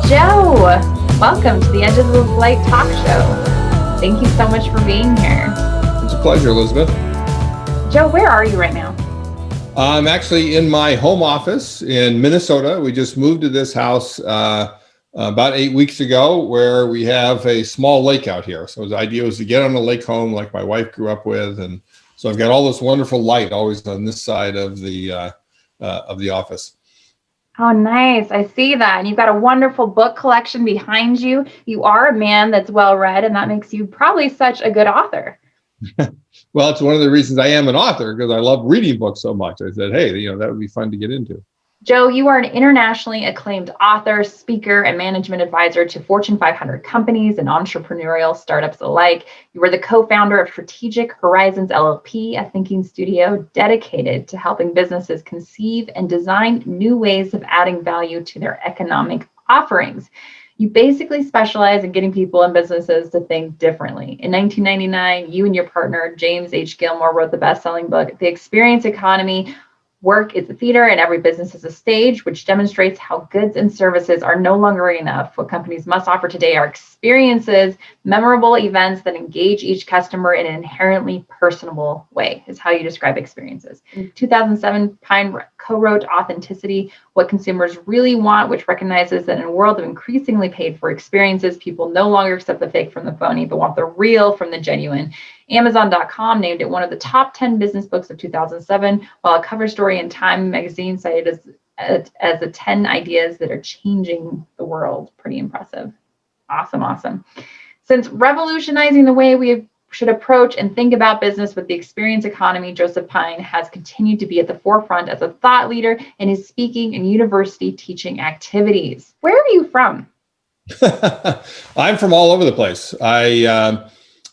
Joe, welcome to the Edge of the Light talk show. Thank you so much for being here. It's a pleasure, Elizabeth. Joe, where are you right now? I'm actually in my home office in Minnesota. We just moved to this house about 8 weeks ago, where we have a small lake out here. So the idea was to get on a lake home like my wife grew up with. And so I've got all this wonderful light always on this side of the office. Oh, nice. I see that. And you've got a wonderful book collection behind you. You are a man that's well read, and that makes you probably such a good author. Well, it's one of the reasons I am an author, because I love reading books so much. I said, hey, that would be fun to get into. Joe, you are an internationally acclaimed author, speaker, and management advisor to Fortune 500 companies and entrepreneurial startups alike. You were the co-founder of Strategic Horizons LLP, a thinking studio dedicated to helping businesses conceive and design new ways of adding value to their economic offerings. You basically specialize in getting people and businesses to think differently. In 1999, you and your partner, James H. Gilmore, wrote the best-selling book, The Experience Economy. Work is a theater and every business is a stage, which demonstrates how goods and services are no longer enough. What companies must offer today are experiences, memorable events that engage each customer in an inherently personable way, is how you describe experiences. In 2007, Pine co-wrote Authenticity, What Consumers Really Want, which recognizes that in a world of increasingly paid for experiences, people no longer accept the fake from the phony, but want the real from the genuine. Amazon.com named it one of the top 10 business books of 2007, while a cover story in Time magazine cited as the 10 ideas that are changing the world. Pretty impressive. Awesome. Since revolutionizing the way we should approach and think about business with the experience economy, Joseph Pine has continued to be at the forefront as a thought leader in his speaking and university teaching activities. Where are you from? I'm from all over the place.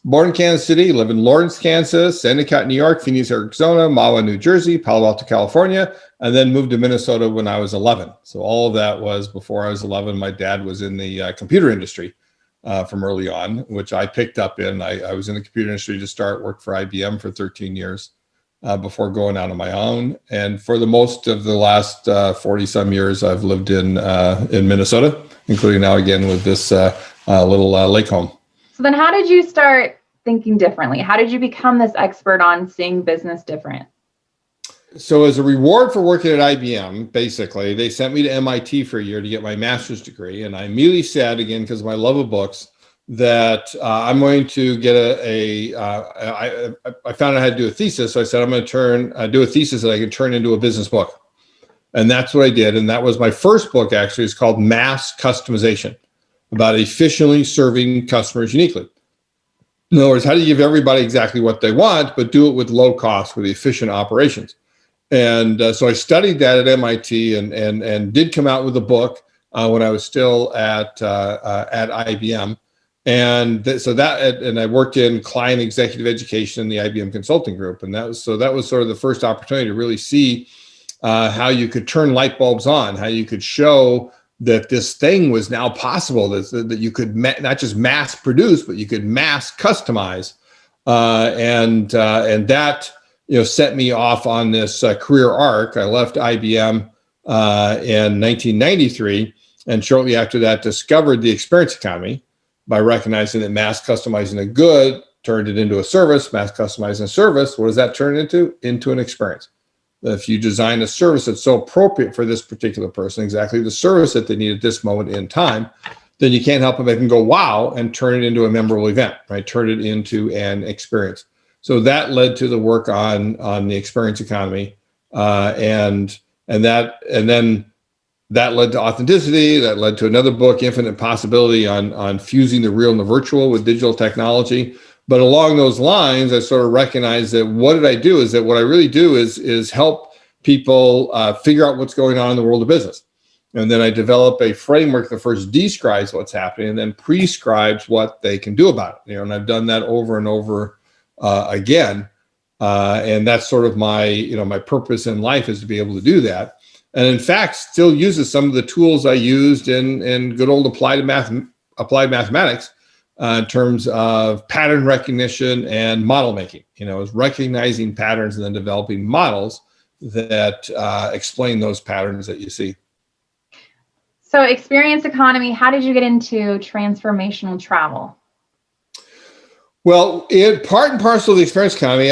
Born in Kansas City, live in Lawrence, Kansas, Endicott, New York, Phoenix, Arizona, Mahwah, New Jersey, Palo Alto, California, and then moved to Minnesota when I was 11. So all of that was before I was 11. My dad was in the computer industry from early on, which I picked up in. I was in the computer industry to start, worked for IBM for 13 years before going out on my own. And for the most of the last 40 some years, I've lived in Minnesota, including now again with this little lake home. So then how did you start thinking differently? How did you become this expert on seeing business different? So as a reward for working at IBM, basically, they sent me to MIT for a year to get my master's degree. And I immediately said, again, because of my love of books, that I'm going to get I found out how to do a thesis. So I said, I'm going to do a thesis that I can turn into a business book. And that's what I did. And that was my first book, actually. It's called Mass Customization, about efficiently serving customers uniquely. In other words, how do you give everybody exactly what they want, but do it with low cost, with efficient operations? And so I studied that at MIT and did come out with a book when I was still at IBM. And I worked in client executive education in the IBM consulting group. And that was sort of the first opportunity to really see how you could turn light bulbs on, how you could show that this thing was now possible, that you could not just mass produce, but you could mass customize. And that set me off on this career arc. I left IBM in 1993, and shortly after that discovered the experience economy by recognizing that mass customizing a good turned it into a service. Mass customizing a service, what does that turn into? Into an experience. If you design a service that's so appropriate for this particular person, exactly the service that they need at this moment in time, then you can't help but make them go, wow, and turn it into a memorable event, right? Turn it into an experience. So that led to the work on the experience economy. And then that led to Authenticity. That led to another book, Infinite Possibility, on fusing the real and the virtual with digital technology. But along those lines, I sort of recognized that what I really do is help people figure out what's going on in the world of business. And then I develop a framework that first describes what's happening and then prescribes what they can do about it. And I've done that over and over again. And that's sort of my purpose in life, is to be able to do that. And in fact, still uses some of the tools I used in good old applied mathematics. In terms of pattern recognition and model making, is recognizing patterns and then developing models that explain those patterns that you see. So experience economy, how did you get into transformational travel? Well, part and parcel of the experience economy,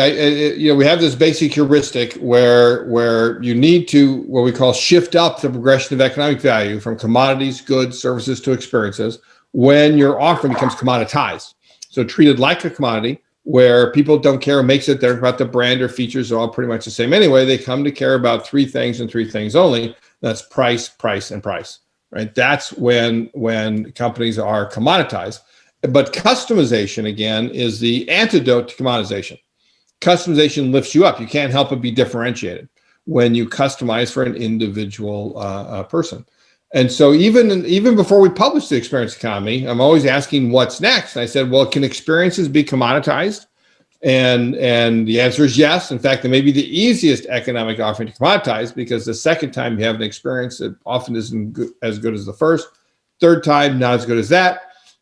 we have this basic heuristic where you need to what we call shift up the progression of economic value from commodities, goods, services to experiences when your offering becomes commoditized. So treated like a commodity where people don't care what makes it there about the brand or features are all pretty much the same anyway. They come to care about three things and three things only. That's price, price, and price. Right? That's when companies are commoditized. But customization, again, is the antidote to commoditization. Customization lifts you up. You can't help but be differentiated when you customize for an individual person. And so even before we published the experience economy, I'm always asking what's next. And I said, well, can experiences be commoditized? And the answer is yes. In fact, it may be the easiest economic offering to commoditize because the second time you have an experience, it often isn't as good as the first. Third time, not as good as that.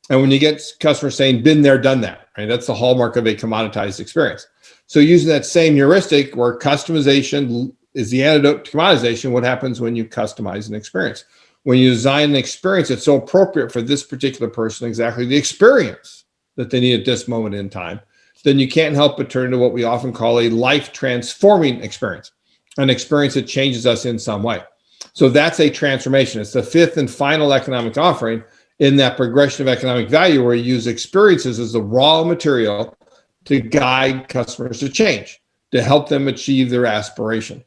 And when you get customers saying, been there, done that, right? That's the hallmark of a commoditized experience. So using that same heuristic where customization is the antidote to commoditization, what happens when you customize an experience? When you design an experience that's so appropriate for this particular person, exactly the experience that they need at this moment in time, then you can't help but turn to what we often call a life-transforming experience, an experience that changes us in some way. So that's a transformation. It's the fifth and final economic offering in that progression of economic value where you use experiences as the raw material to guide customers to change, to help them achieve their aspiration.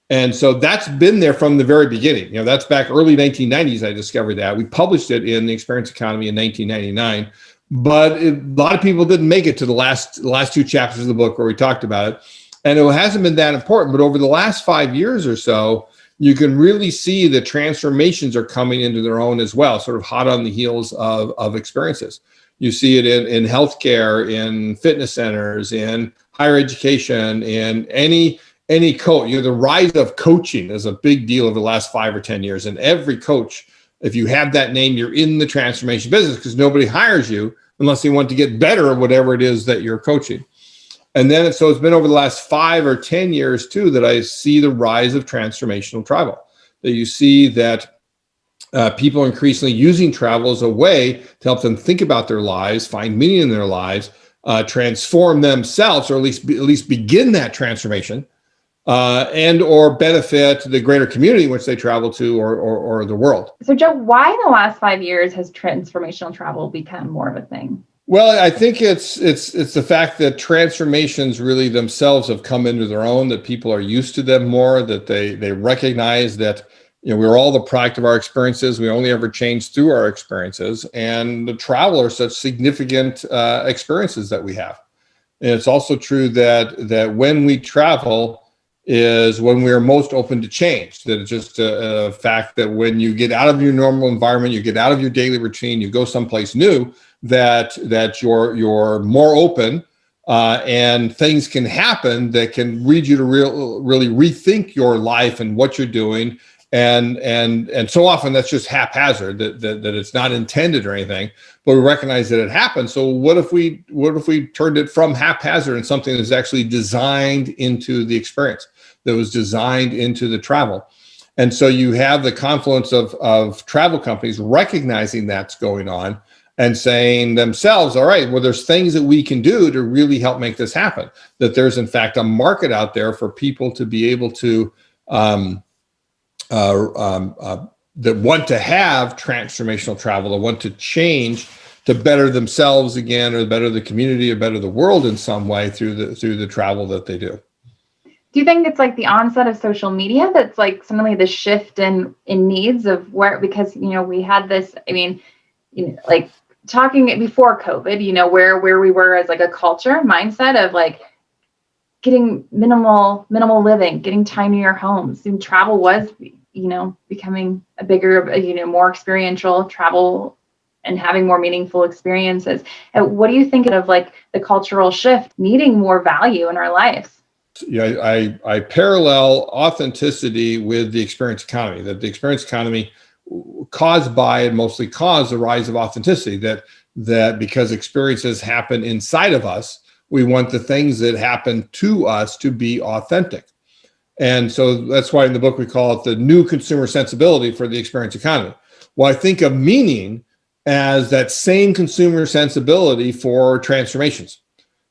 And so that's been there from the very beginning. That's back early 1990s, I discovered that. We published it in the Experience Economy in 1999, but a lot of people didn't make it to the last two chapters of the book where we talked about it. And it hasn't been that important, but over the last 5 years or so, you can really see the transformations are coming into their own as well, sort of hot on the heels of experiences. You see it in healthcare, in fitness centers, in higher education, in any coach. The rise of coaching is a big deal over the last 5 or 10 years. And every coach, if you have that name, you're in the transformation business because nobody hires you unless they want to get better at whatever it is that you're coaching. And then, so it's been over the last 5 or 10 years too, that I see the rise of transformational travel, that you see that people are increasingly using travel as a way to help them think about their lives, find meaning in their lives, transform themselves, or at least begin that transformation, and or benefit the greater community in which they travel to or the world. So Joe, why in the last 5 years has transformational travel become more of a thing? Well, I think it's the fact that transformations really themselves have come into their own, that people are used to them more, that they recognize that we're all the product of our experiences. We only ever change through our experiences, and the travel are such significant experiences that we have. And it's also true that when we travel is when we are most open to change. That it's just a fact that when you get out of your normal environment, you get out of your daily routine, you go someplace new, that you're more open, and things can happen that can lead you to really rethink your life and what you're doing. And so often that's just haphazard, that it's not intended or anything, but we recognize that it happens. So what if we turned it from haphazard and something that's actually designed into the experience, that was designed into the travel? And so you have the confluence of travel companies recognizing that's going on and saying themselves, all right, well, there's things that we can do to really help make this happen, that there's in fact a market out there for people to be able to that want to have transformational travel, that want to change to better themselves again, or better the community, or better the world in some way through the travel that they do. Do you think it's like the onset of social media that's like suddenly the shift in needs of where, because we had this, like talking before COVID, where we were as like a culture mindset of like getting minimal living, getting time to your homes, and travel was becoming a bigger, more experiential travel and having more meaningful experiences. And what do you think of like the cultural shift needing more value in our lives? Yeah, I parallel authenticity with the experience economy, that the experience economy caused by and mostly caused the rise of authenticity, that because experiences happen inside of us, we want the things that happen to us to be authentic. And so that's why in the book we call it the new consumer sensibility for the experience economy. Well, I think of meaning as that same consumer sensibility for transformations.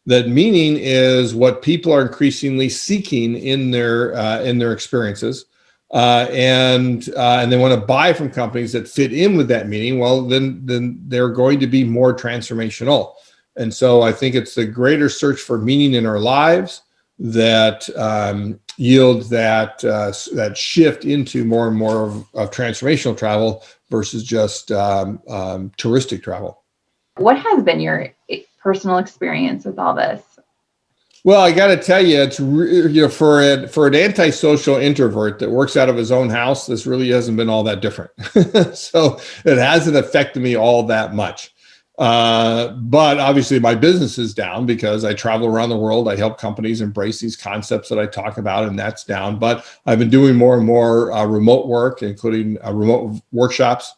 That meaning is what people are increasingly seeking in their experiences, and they want to buy from companies that fit in with that meaning. Well, then they're going to be more transformational. And so I think it's the greater search for meaning in our lives that yield that shift into more and more of transformational travel versus just touristic travel. What has been your personal experience with all this? Well, I got to tell you, it's for an antisocial introvert that works out of his own house, this really hasn't been all that different. So it hasn't affected me all that much. But obviously my business is down because I travel around the world. I help companies embrace these concepts that I talk about, and that's down. But I've been doing more and more remote work, including remote workshops,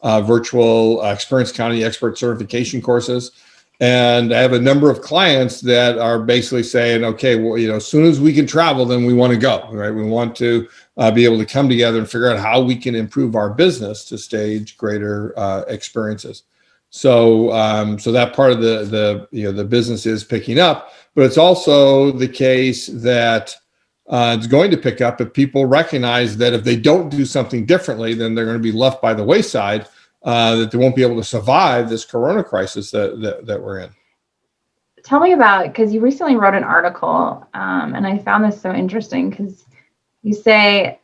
virtual experience accounting expert certification courses. And I have a number of clients that are basically saying, okay, well, as soon as we can travel, then we want to go, right? We want to be able to come together and figure out how we can improve our business to stage greater experiences. So that part of the business is picking up, but it's also the case that it's going to pick up if people recognize that if they don't do something differently, then they're going to be left by the wayside. That they won't be able to survive this corona crisis that we're in. Tell me about, because you recently wrote an article, and I found this so interesting because you say,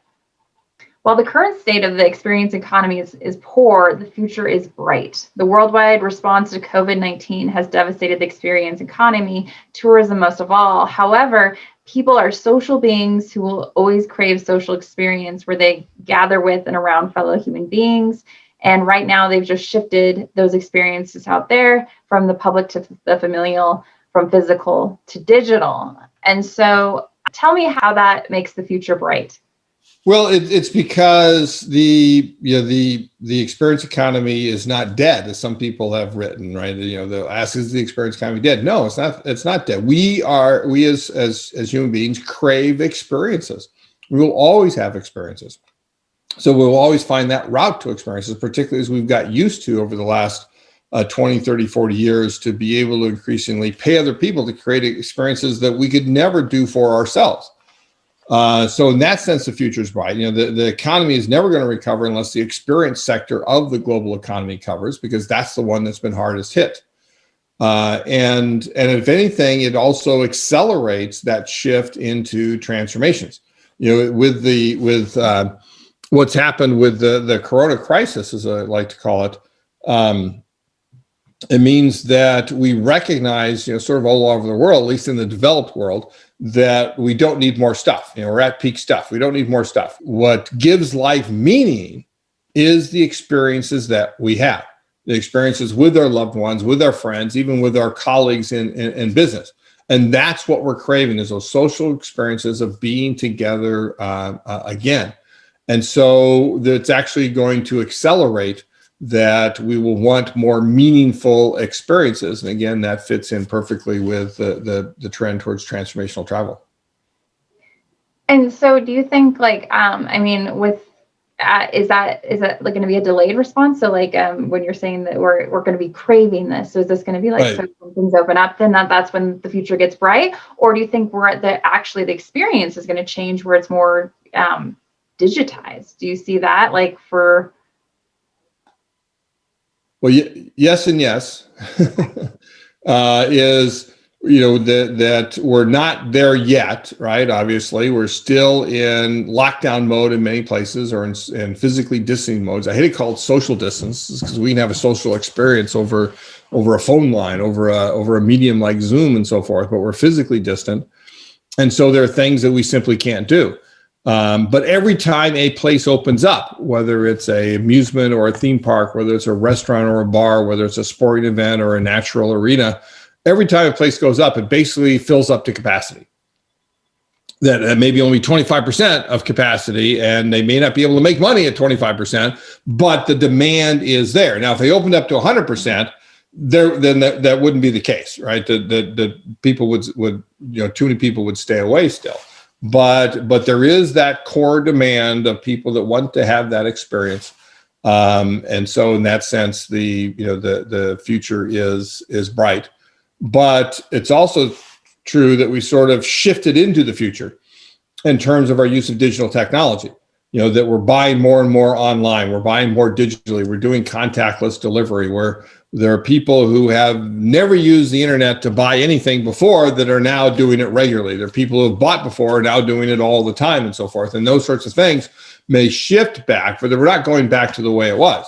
while the current state of the experience economy is poor, the future is bright. The worldwide response to COVID-19 has devastated the experience economy, tourism most of all. However, people are social beings who will always crave social experience where they gather with and around fellow human beings. And right now, they've just shifted those experiences out there from the public to the familial, from physical to digital. And so tell me how that makes the future bright. Well, it's because the experience economy is not dead, as some people have written, right? They'll ask, is the experience economy dead? No, it's not. It's not dead. We as human beings crave experiences. We will always have experiences. So we'll always find that route to experiences, particularly as we've got used to over the last 20, 30, 40 years to be able to increasingly pay other people to create experiences that we could never do for ourselves. So in that sense, the future is bright. The economy is never going to recover unless the experience sector of the global economy covers, because that's the one that's been hardest hit. And if anything, it also accelerates that shift into transformations. With what's happened with the corona crisis, as I like to call it, it means that we recognize, sort of all over the world, at least in the developed world, that we don't need more stuff. We're at peak stuff. We don't need more stuff. What gives life meaning is the experiences that we have, the experiences with our loved ones, with our friends, even with our colleagues in business. And that's what we're craving, is those social experiences of being together again. And so that's actually going to accelerate that we will want more meaningful experiences. And again, that fits in perfectly with the trend towards transformational travel. And so do you think is that like going to be a delayed response? So when you're saying that we're going to be craving this, so is this going to be like, right, so when things open up, then that's when the future gets bright? Or do you think we're at the experience is going to change where it's more digitized? Do you see that Well, yes and yes. That we're not there yet, right? Obviously, we're still in lockdown mode in many places, or in physically distancing modes. I hate it called social distance, because we can have a social experience over a phone line, over a medium like Zoom and so forth, but we're physically distant. And so there are things that we simply can't do. But every time a place opens up, whether it's a amusement or a theme park, whether it's a restaurant or a bar, whether it's a sporting event or a natural arena, every time a place goes up, it basically fills up to capacity. That maybe only 25% of capacity, and they may not be able to make money at 25%, but the demand is there. Now, if they opened up to 100%, then that wouldn't be the case, right? The people would too many people would stay away still. But there is that core demand of people that want to have that experience. And so in that sense, the future is bright. But it's also true that we sort of shifted into the future in terms of our use of digital technology. That we're buying more and more online, we're buying more digitally, we're doing contactless delivery, where there are people who have never used the internet to buy anything before that are now doing it regularly. There are people who have bought before now doing it all the time and so forth. And those sorts of things may shift back, but we're not going back to the way it was.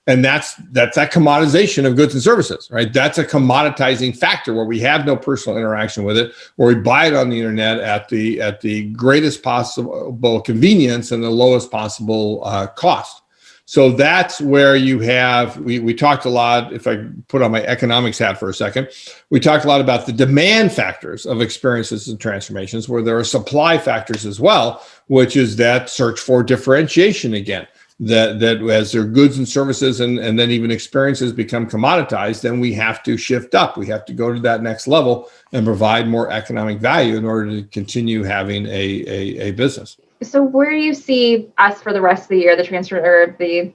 And that's that commoditization of goods and services, right? That's a commoditizing factor where we have no personal interaction with it, where we buy it on the internet at the greatest possible convenience and the lowest possible cost. So that's where you have, we talked a lot, if I put on my economics hat for a second, we talked a lot about the demand factors of experiences and transformations, where there are supply factors as well, which is that search for differentiation again. That as their goods and services and then even experiences become commoditized, then we have to shift up. We have to go to that next level and provide more economic value in order to continue having a business. So where do you see us for the rest of the year, the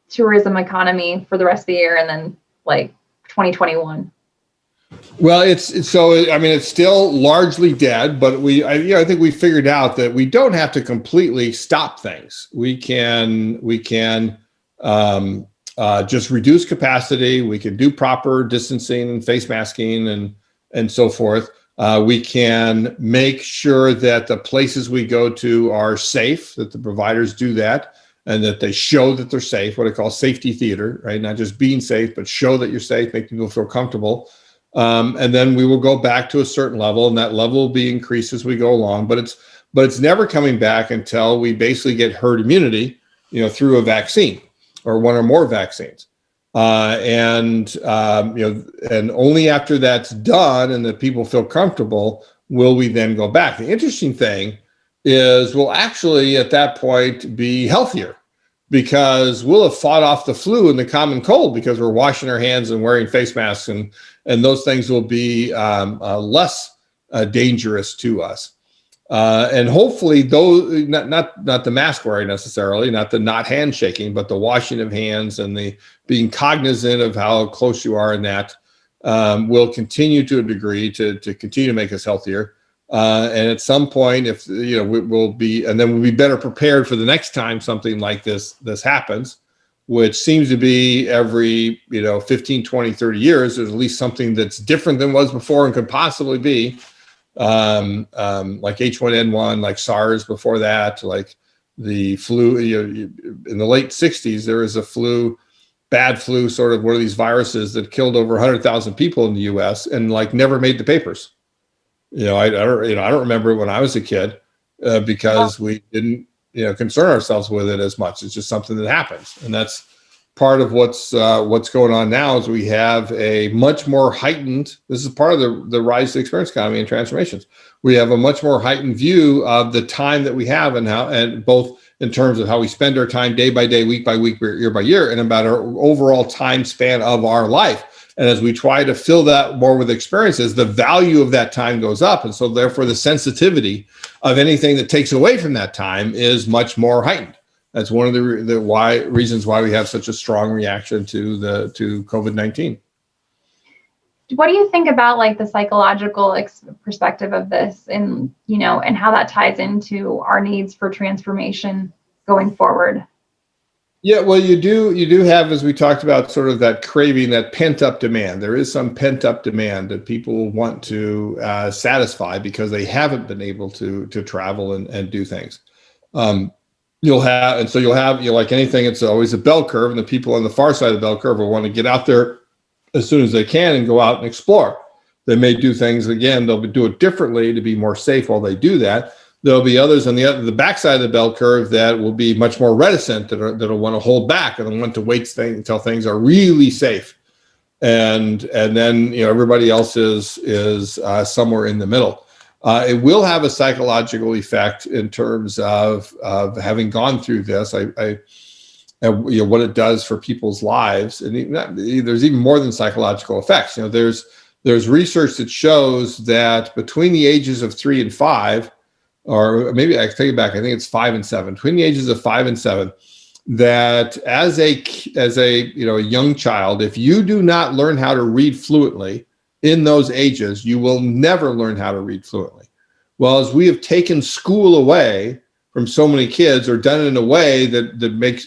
tourism economy for the rest of the year, and then like 2021? Well, it's still largely dead, but I think we figured out that we don't have to completely stop things. We can just reduce capacity. We can do proper distancing and face masking and so forth. We can make sure that the places we go to are safe, that the providers do that, and that they show that they're safe, what I call safety theater, right? Not just being safe, but show that you're safe, make people feel comfortable. And then we will go back to a certain level, and that level will be increased as we go along. But it's never coming back until we basically get herd immunity, through a vaccine or one or more vaccines. And only after that's done and that people feel comfortable will we then go back. The interesting thing is we'll actually at that point be healthier, because we'll have fought off the flu and the common cold because we're washing our hands and wearing face masks, and those things will be less dangerous to us. And hopefully, those not the mask wearing necessarily, not the not handshaking, but the washing of hands and the being cognizant of how close you are in that will continue to a degree to continue to make us healthier. And at some point, if we'll be better prepared for the next time something like this happens, which seems to be every 15, 20, 30 years. There's at least something that's different than was before and could possibly be like H1N1, like SARS before that, like the flu. In the late 60s, there was a bad flu, sort of one of these viruses that killed over 100,000 people in the U.S. and like never made the papers. I don't remember it when I was a kid because we didn't, concern ourselves with it as much. It's just something that happens, and that's part of what's going on now. Is we have a much more heightened. This is part of the rise of the experience economy and transformations. We have a much more heightened view of the time that we have and both in terms of how we spend our time day by day, week by week, year by year, and about our overall time span of our life. And as we try to fill that more with experiences, the value of that time goes up. And so therefore the sensitivity of anything that takes away from that time is much more heightened. That's one of the reasons why we have such a strong reaction to COVID-19. What do you think about like the psychological perspective of this, and and how that ties into our needs for transformation going forward? Yeah, well, you do have, as we talked about, sort of that craving, that pent up demand. There is some pent up demand that people want to satisfy because they haven't been able to travel and do things. You'll have like anything, it's always a bell curve, and the people on the far side of the bell curve will want to get out there as soon as they can and go out and explore. They may do things again; they'll do it differently to be more safe while they do that. There'll be others on the backside of the bell curve that will be much more reticent, that'll want to hold back and want to wait until things are really safe, and then everybody else is somewhere in the middle. It will have a psychological effect in terms of having gone through this. What it does for people's lives, and there's even more than psychological effects. There's research that shows that between the ages of 3 and 5. Or maybe I take it back. I think it's 5 and 7. Between the ages of 5 and 7, that as a a young child, if you do not learn how to read fluently in those ages, you will never learn how to read fluently. Well, as we have taken school away from so many kids, or done it in a way that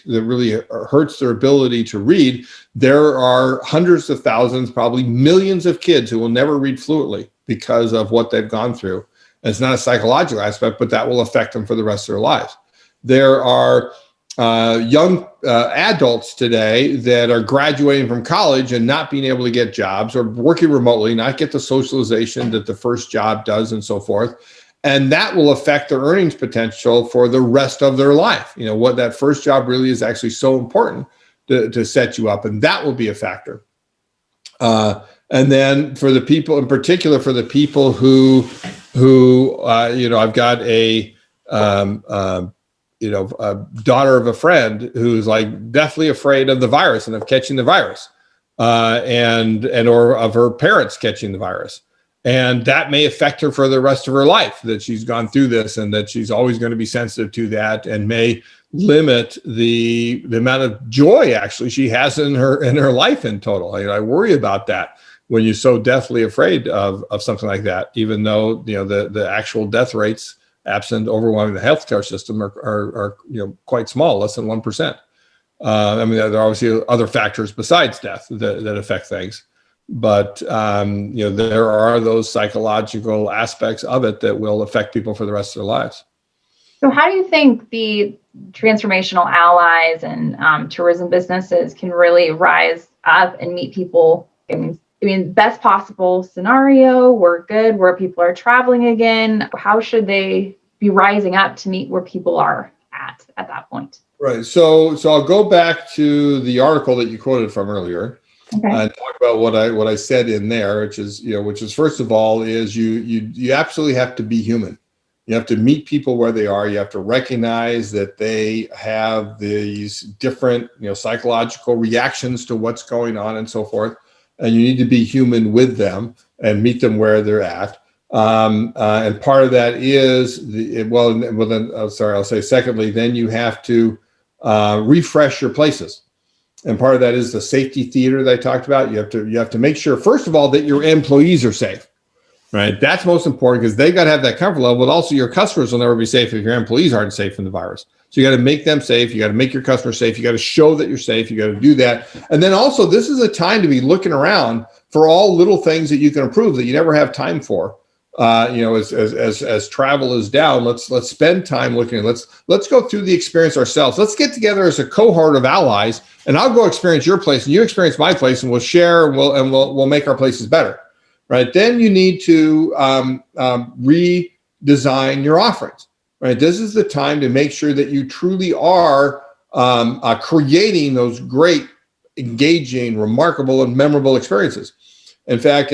really hurts their ability to read, there are hundreds of thousands, probably millions of kids who will never read fluently because of what they've gone through. And it's not a psychological aspect, but that will affect them for the rest of their lives. There are young adults today that are graduating from college and not being able to get jobs, or working remotely, not get the socialization that the first job does, and so forth. And that will affect their earnings potential for the rest of their life. What that first job really is actually so important to set you up, and that will be a factor. And then for the people, in particular, for the people who I've got a daughter of a friend who's like deathly afraid of the virus and of catching the virus, or of her parents catching the virus. And that may affect her for the rest of her life, that she's gone through this, and that she's always going to be sensitive to that, and may limit the amount of joy actually she has in her life in total. I worry about that when you're so deathly afraid of something like that, even though the actual death rates, absent overwhelming the healthcare system, are quite small, less than 1%. There are obviously other factors besides death that affect things. But there are those psychological aspects of it that will affect people for the rest of their lives. So how do you think the transformational allies and tourism businesses can really rise up and meet people? Best possible scenario, we're good, where people are traveling again. How should they be rising up to meet where people are at that point? Right. So I'll go back to the article that you quoted from earlier. Okay. And talk about what I said in there, which is first of all, is you absolutely have to be human. You have to meet people where they are. You have to recognize that they have these different psychological reactions to what's going on, and so forth. And you need to be human with them and meet them where they're at. And part of that is secondly, then you have to refresh your places. And part of that is the safety theater that I talked about. You have to make sure, first of all, that your employees are safe, right? That's most important, because they've got to have that comfort level, but also your customers will never be safe if your employees aren't safe from the virus. So you got to make them safe. You got to make your customers safe. You got to show that you're safe. You got to do that. And then also, this is a time to be looking around for all little things that you can improve that you never have time for. As travel is down, let's spend time looking. Let's go through the experience ourselves. Let's get together as a cohort of allies, and I'll go experience your place, and you experience my place, and we'll share, and we'll make our places better, right? Then you need to redesign your offerings, right? This is the time to make sure that you truly are creating those great, engaging, remarkable, and memorable experiences. In fact,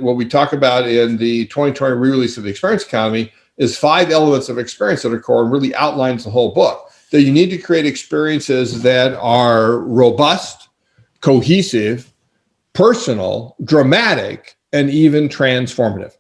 what we talk about in the 2020 re-release of the Experience Economy is 5 elements of experience that are core, and really outlines the whole book. That you need to create experiences that are robust, cohesive, personal, dramatic, and even transformative,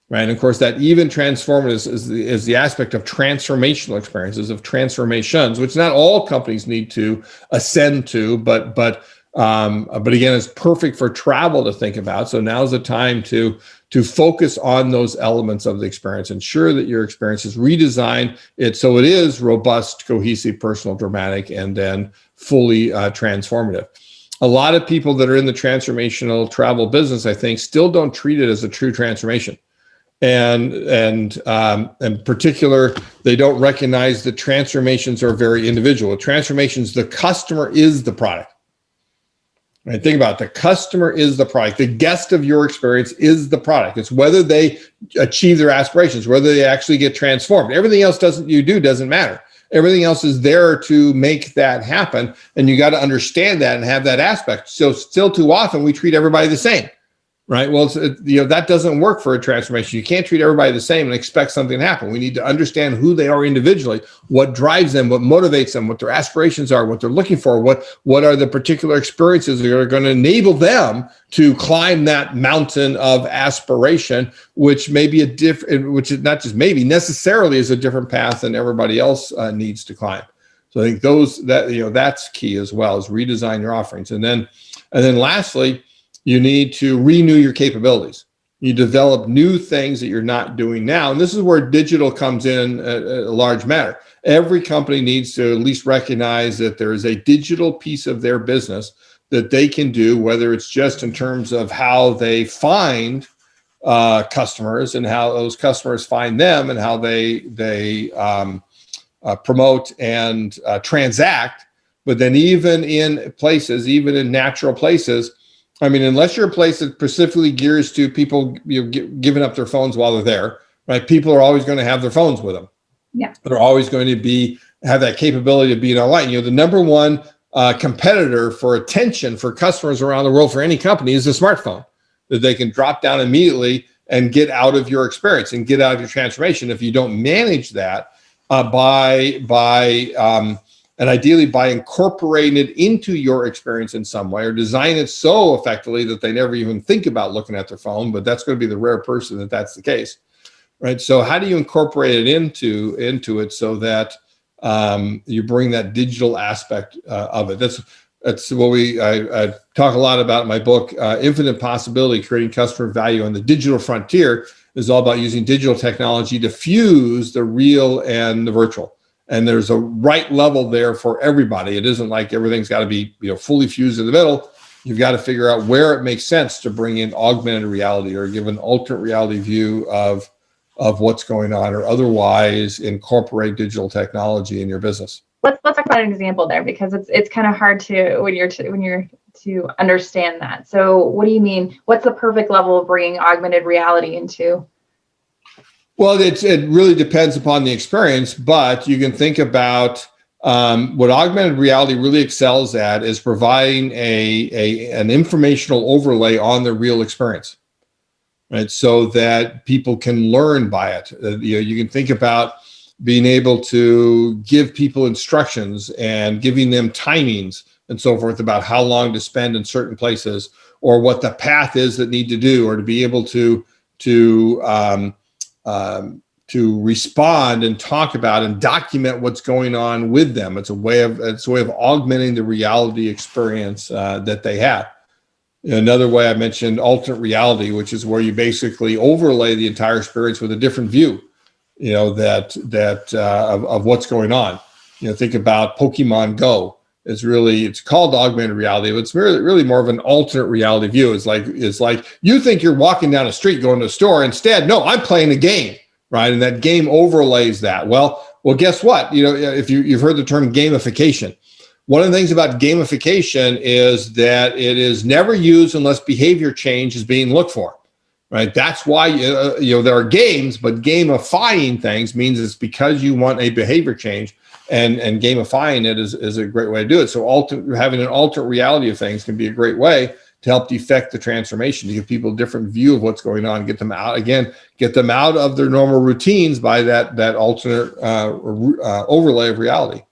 right? And of course, that even transformative is the aspect of transformational experiences, of transformations, which not all companies need to ascend to, but again, it's perfect for travel to think about. So now's the time to focus on those elements of the experience. Ensure that your experience is redesigned so it is robust, cohesive, personal, dramatic, and then fully transformative. A lot of people that are in the transformational travel business, I think, still don't treat it as a true transformation. And in particular, they don't recognize that transformations are very individual. Transformations, the customer is the product. Right? Think about it. The customer is the product. The guest of your experience is the product. It's whether they achieve their aspirations, whether they actually get transformed. Everything else doesn't matter. Everything else is there to make that happen. And you got to understand that and have that aspect. So still too often we treat everybody the same. Right. Well, that doesn't work for a transformation. You can't treat everybody the same and expect something to happen. We need to understand who they are individually, what drives them, what motivates them, what their aspirations are, what they're looking for, what are the particular experiences that are going to enable them to climb that mountain of aspiration, which may be which is not just maybe necessarily is a different path than everybody else needs to climb. So I think that's key as well, is redesign your offerings. And then lastly, you need to renew your capabilities. You develop new things that you're not doing now. And this is where digital comes in a large matter. Every company needs to at least recognize that there is a digital piece of their business that they can do, whether it's just in terms of how they find customers and how those customers find them and how they promote and transact. But then even in natural places, I mean, unless you're a place that specifically gears to people giving up their phones while they're there, right? People are always going to have their phones with them. Yeah. They're always going to have that capability of being online. The number one competitor for attention for customers around the world for any company is the smartphone, that they can drop down immediately and get out of your experience and get out of your transformation. If you don't manage that and ideally by incorporating it into your experience in some way, or design it so effectively that they never even think about looking at their phone, but that's going to be the rare person that's the case, right? So how do you incorporate it into it so that you bring that digital aspect of it? That's what I talk a lot about in my book, Infinite Possibility, Creating Customer Value on the Digital Frontier, is all about using digital technology to fuse the real and the virtual. And there's a right level there for everybody. It isn't like everything's got to be fully fused in the middle. You've got to figure out where it makes sense to bring in augmented reality or give an alternate reality view of what's going on, or otherwise incorporate digital technology in your business. Let's talk about an example there, because it's kind of hard when you're to understand that. So what do you mean? What's the perfect level of bringing augmented reality into? Well, it really depends upon the experience, but you can think about what augmented reality really excels at is providing an informational overlay on the real experience, right? So that people can learn by it. You can think about being able to give people instructions and giving them timings and so forth about how long to spend in certain places, or what the path is that need to do, or to be able to respond and talk about and document what's going on with them. It's a way of augmenting the reality experience that they have. Another way I mentioned alternate reality, which is where you basically overlay the entire experience with a different view, of what's going on. Think about Pokemon Go. It's called augmented reality, but it's really more of an alternate reality view. It's like you think you're walking down a street going to a store. Instead, no, I'm playing a game, right? And that game overlays that. Well, guess what? If you've heard the term gamification. One of the things about gamification is that it is never used unless behavior change is being looked for. Right. That's why there are games, but gamifying things means it's because you want a behavior change, and gamifying it is a great way to do it. So having an alternate reality of things can be a great way to help defect the transformation, to give people a different view of what's going on, get them out of their normal routines by that alternate overlay of reality.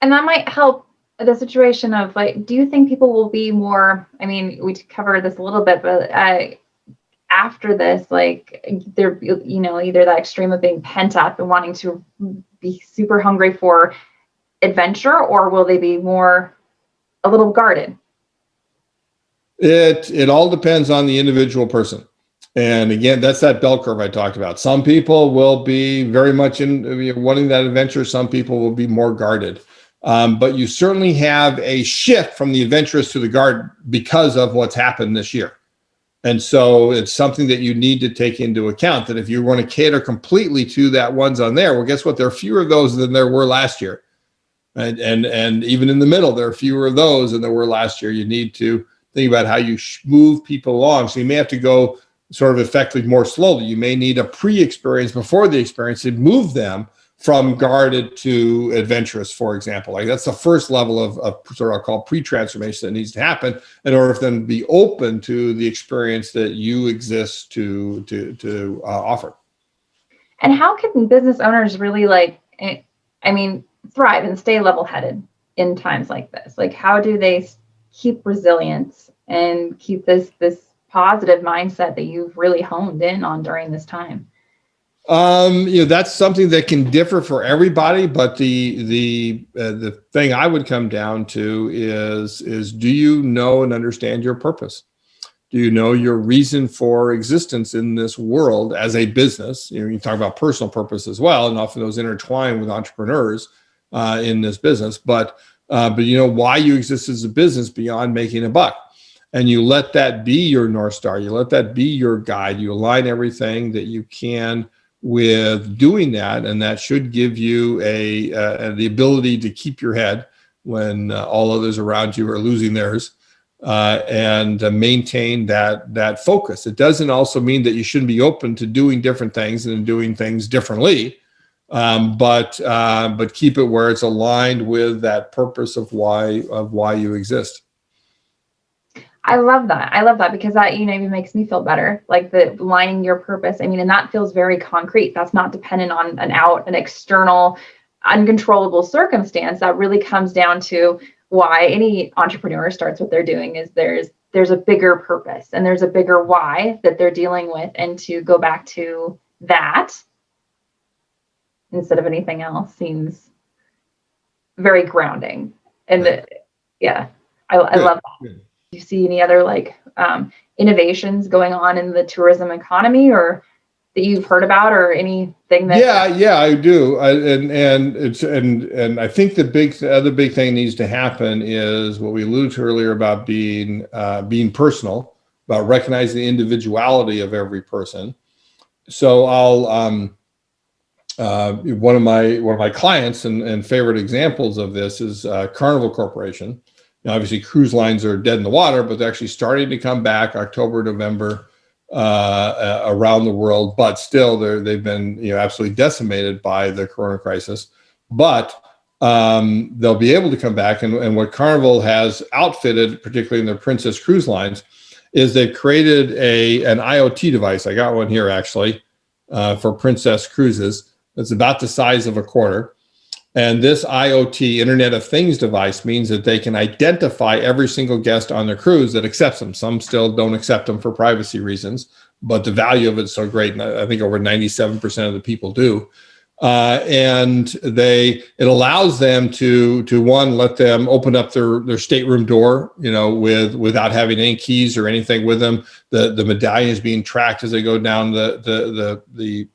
And that might help the situation of, like, do you think people will be more? I mean, we covered this a little bit, but after this, like, they're, either that extreme of being pent up and wanting to be super hungry for adventure, or will they be a little guarded? It all depends on the individual person. And again, that's that bell curve I talked about. Some people will be very much in wanting that adventure. Some people will be more guarded. But you certainly have a shift from the adventurous to the guard because of what's happened this year. And so it's something that you need to take into account, that if you want to cater completely to that ones on there, well, guess what? There are fewer of those than there were last year. Right? And even in the middle, there are fewer of those than there were last year. You need to think about how you move people along. So you may have to go sort of effectively more slowly. You may need a pre-experience before the experience to move them from guarded to adventurous, for example. Like, that's the first level of sort of called pre-transformation that needs to happen in order for them to be open to the experience that you exist to offer. And how can business owners really, thrive and stay level-headed in times like this? Like, how do they keep resilience and keep this positive mindset that you've really honed in on during this time? That's something that can differ for everybody, but the thing I would come down to is do you know and understand your purpose? Do you know your reason for existence in this world as a business? You talk about personal purpose as well, and often those intertwine with entrepreneurs in this business. But why you exist as a business beyond making a buck, and you let that be your North Star. You let that be your guide. You align everything that you can with doing that, and that should give you the ability to keep your head when all others around you are losing theirs. And maintain that focus. It doesn't also mean that you shouldn't be open to doing different things and doing things differently, but keep it where it's aligned with that purpose of why you exist. I love that because that even makes me feel better. Like the aligning your purpose. I mean, and that feels very concrete. That's not dependent on an external, uncontrollable circumstance. That really comes down to why any entrepreneur starts what they're doing is there's a bigger purpose and there's a bigger why that they're dealing with, and to go back to that instead of anything else seems very grounding. And I love that. Good. Do you see any other innovations going on in the tourism economy, or that you've heard about, or anything that? Yeah, I do. And I think the other big thing needs to happen is what we alluded to earlier about being personal, about recognizing the individuality of every person. So I'll one of my clients and favorite examples of this is Carnival Corporation. Now, obviously, cruise lines are dead in the water, but they're actually starting to come back October, November. Around the world, but still they've been absolutely decimated by the corona crisis. But they'll be able to come back, and what Carnival has outfitted, particularly in their Princess cruise lines, is they've created an IoT device. I got one here actually for Princess cruises. It's about the size of a quarter. And this IoT, Internet of Things device, means that they can identify every single guest on their cruise that accepts them. Some still don't accept them for privacy reasons, but the value of it's so great. And I think over 97% of the people do. And it allows them to one, let them open up their stateroom door, without having any keys or anything with them. The medallion is being tracked as they go down the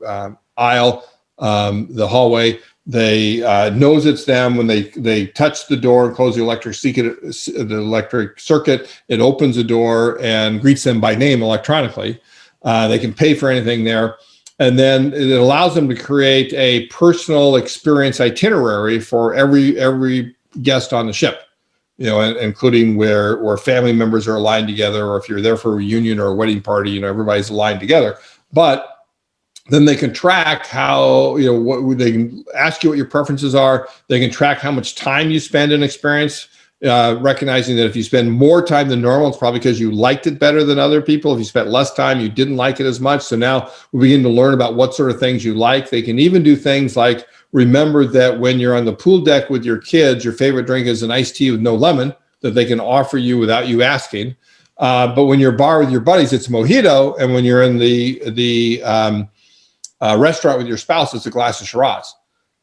aisle, the hallway. They knows it's them when they touch the door and close the electric circuit. It opens the door and greets them by name electronically. They can pay for anything there, and then it allows them to create a personal experience itinerary for every guest on the ship. Including where family members are aligned together, or if you're there for a reunion or a wedding party, everybody's aligned together. But then they can track how, they can ask you what your preferences are. They can track how much time you spend in experience, recognizing that if you spend more time than normal, it's probably because you liked it better than other people. If you spent less time, you didn't like it as much. So now we begin to learn about what sort of things you like. They can even do things like remember that when you're on the pool deck with your kids, your favorite drink is an iced tea with no lemon that they can offer you without you asking. But when you're at a bar with your buddies, it's mojito. And when you're in the restaurant with your spouse, it's a glass of Shiraz.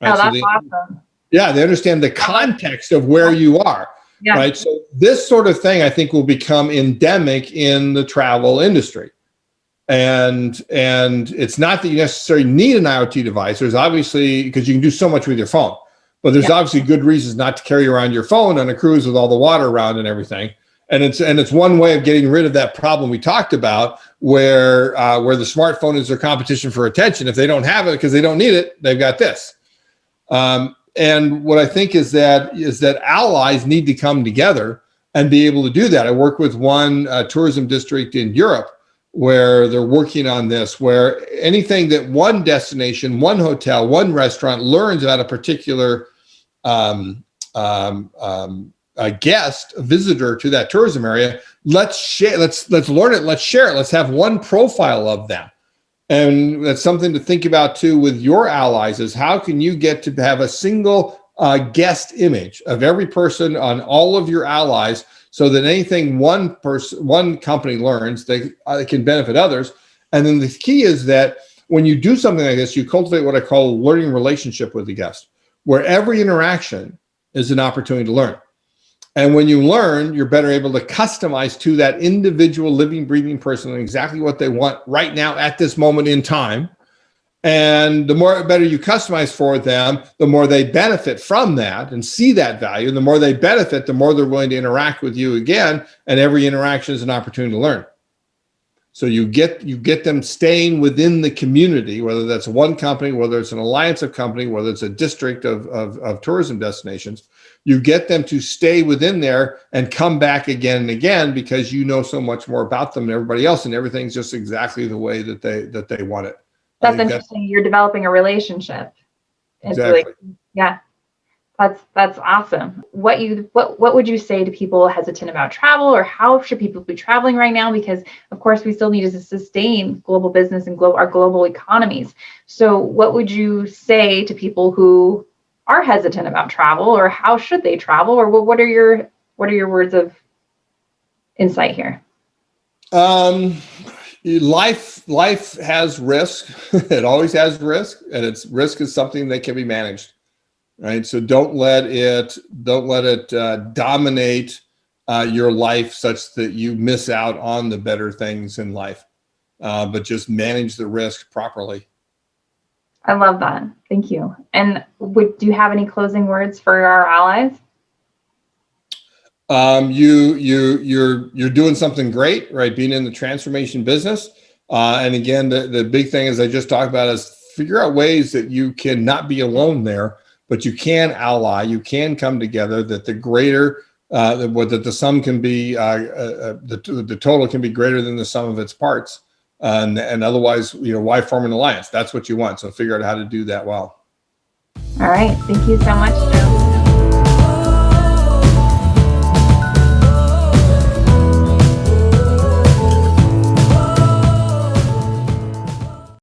Right? Oh, that's awesome. Yeah, they understand the context of where you are. Yeah. Right. So this sort of thing, I think, will become endemic in the travel industry. And it's not that you necessarily need an IoT device. There's obviously, because you can do so much with your phone, but there's obviously good reasons not to carry around your phone on a cruise with all the water around and everything. And it's one way of getting rid of that problem we talked about, where the smartphone is their competition for attention. If they don't have it because they don't need it, they've got this. And what I think is that allies need to come together and be able to do that. I work with one tourism district in Europe where they're working on this, where anything that one destination, one hotel, one restaurant learns about a particular a guest, a visitor to that tourism area, let's share, let's learn it, let's share it, let's have one profile of them. And that's something to think about too with your allies, is how can you get to have a single guest image of every person on all of your allies, so that anything one company learns, they can benefit others. And then the key is that when you do something like this, you cultivate what I call a learning relationship with the guest, where every interaction is an opportunity to learn. And when you learn, you're better able to customize to that individual living, breathing person exactly what they want right now at this moment in time. And the more better you customize for them, the more they benefit from that and see that value. And the more they benefit, the more they're willing to interact with you again. And every interaction is an opportunity to learn. So you get them staying within the community, whether that's one company, whether it's an alliance of company, whether it's a district of tourism destinations. You get them to stay within there and come back again and again because you know so much more about them than everybody else, and everything's just exactly the way that they want it. That's interesting. You're developing a relationship. Exactly. Yeah. That's awesome. What would you say to people hesitant about travel, or how should people be traveling right now? Because of course we still need to sustain global business and our global economies. So what would you say to people who are hesitant about travel, or how should they travel, or what are your words of insight here? Life has risk. It always has risk, and risk is something that can be managed. Right. So don't let it dominate your life such that you miss out on the better things in life, but just manage the risk properly. I love that. Thank you. And do you have any closing words for our allies? You're doing something great, right? Being in the transformation business. And again, the big thing, as I just talked about, is figure out ways that you can not be alone there, but you can ally, you can come together, that the greater, that the sum can be, the total can be greater than the sum of its parts. And otherwise, why form an alliance? That's what you want. So figure out how to do that well. All right. Thank you so much, Joe.